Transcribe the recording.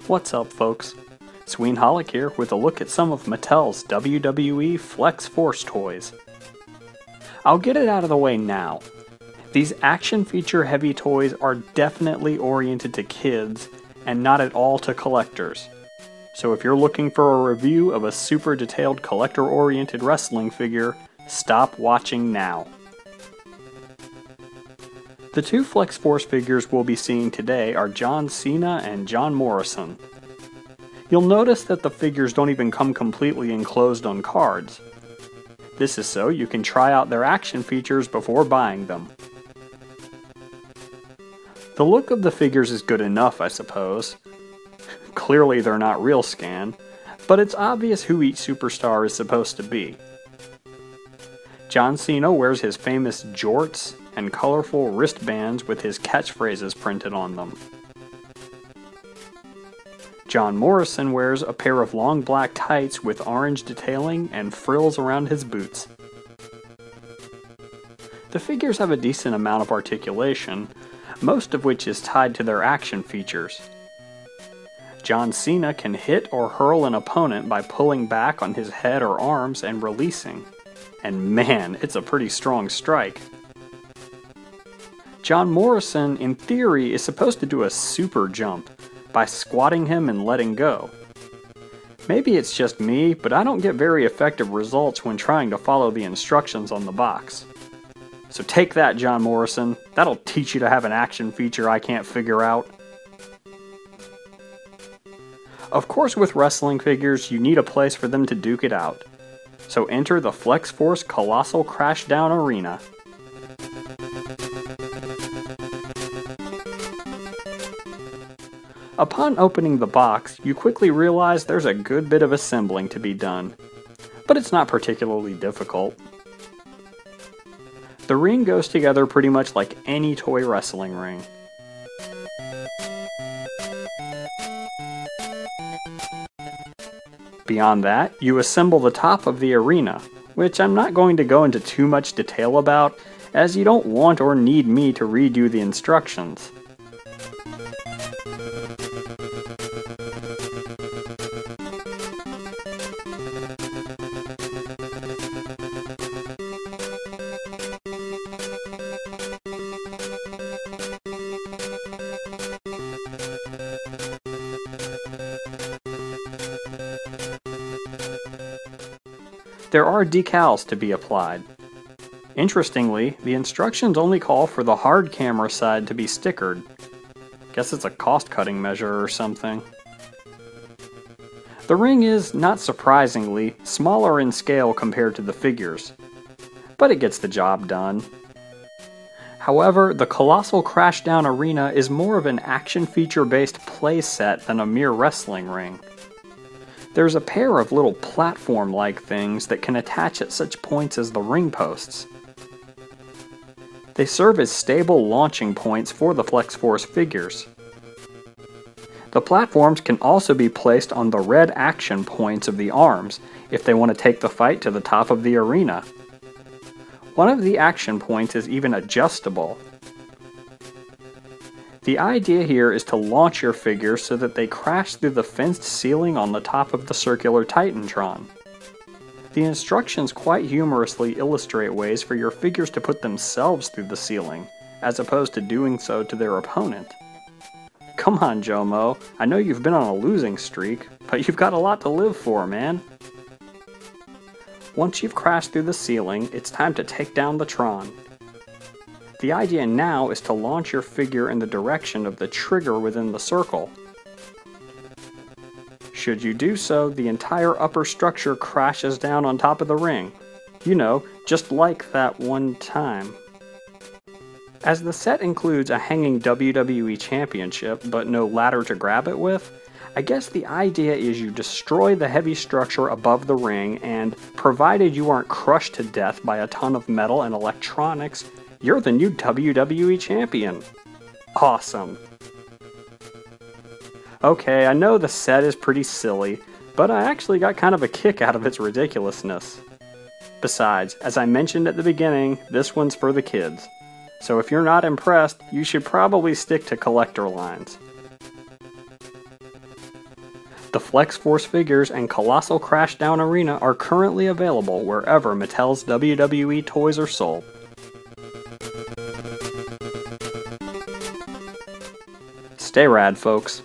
What's up, folks? Sweenholic here with a look at some of Mattel's WWE Flex Force toys. I'll get it out of the way now. These action feature heavy toys are definitely oriented to kids and not at all to collectors. So if you're looking for a review of a super detailed collector-oriented wrestling figure, stop watching now. The two Flex Force figures we'll be seeing today are John Cena and John Morrison. You'll notice that the figures don't even come completely enclosed on cards. This is so you can try out their action features before buying them. The look of the figures is good enough, I suppose. Clearly they're not real scan, but it's obvious who each superstar is supposed to be. John Cena wears his famous jorts and colorful wristbands with his catchphrases printed on them. John Morrison wears a pair of long black tights with orange detailing and frills around his boots. The figures have a decent amount of articulation, most of which is tied to their action features. John Cena can hit or hurl an opponent by pulling back on his head or arms and releasing. And man, it's a pretty strong strike. John Morrison, in theory, is supposed to do a super jump by squatting him and letting go. Maybe it's just me, but I don't get very effective results when trying to follow the instructions on the box. So take that, John Morrison. That'll teach you to have an action feature I can't figure out. Of course, with wrestling figures, you need a place for them to duke it out. So enter the Flex Force Colossal Crashdown Arena. Upon opening the box, you quickly realize there's a good bit of assembling to be done, but it's not particularly difficult. The ring goes together pretty much like any toy wrestling ring. Beyond that, you assemble the top of the arena, which I'm not going to go into too much detail about, as you don't want or need me to redo the instructions. There are decals to be applied. Interestingly, the instructions only call for the hard camera side to be stickered. Guess it's a cost-cutting measure or something. The ring is, not surprisingly, smaller in scale compared to the figures, but it gets the job done. However, the Colossal Crashdown Arena is more of an action feature-based playset than a mere wrestling ring. There's a pair of little platform-like things that can attach at such points as the ring posts. They serve as stable launching points for the Flex Force figures. The platforms can also be placed on the red action points of the arms if they want to take the fight to the top of the arena. One of the action points is even adjustable. The idea here is to launch your figures so that they crash through the fenced ceiling on the top of the circular Titantron. The instructions quite humorously illustrate ways for your figures to put themselves through the ceiling, as opposed to doing so to their opponent. Come on, Jomo, I know you've been on a losing streak, but you've got a lot to live for, man. Once you've crashed through the ceiling, it's time to take down the Tron. The idea now is to launch your figure in the direction of the trigger within the circle. Should you do so, the entire upper structure crashes down on top of the ring. You know, just like that one time. As the set includes a hanging WWE Championship, but no ladder to grab it with, I guess the idea is you destroy the heavy structure above the ring and, provided you aren't crushed to death by a ton of metal and electronics, you're the new WWE Champion. Awesome. Okay, I know the set is pretty silly, but I actually got kind of a kick out of its ridiculousness. Besides, as I mentioned at the beginning, this one's for the kids. So if you're not impressed, you should probably stick to collector lines. The Flex Force figures and Colossal Crashdown Arena are currently available wherever Mattel's WWE toys are sold. Stay rad, folks.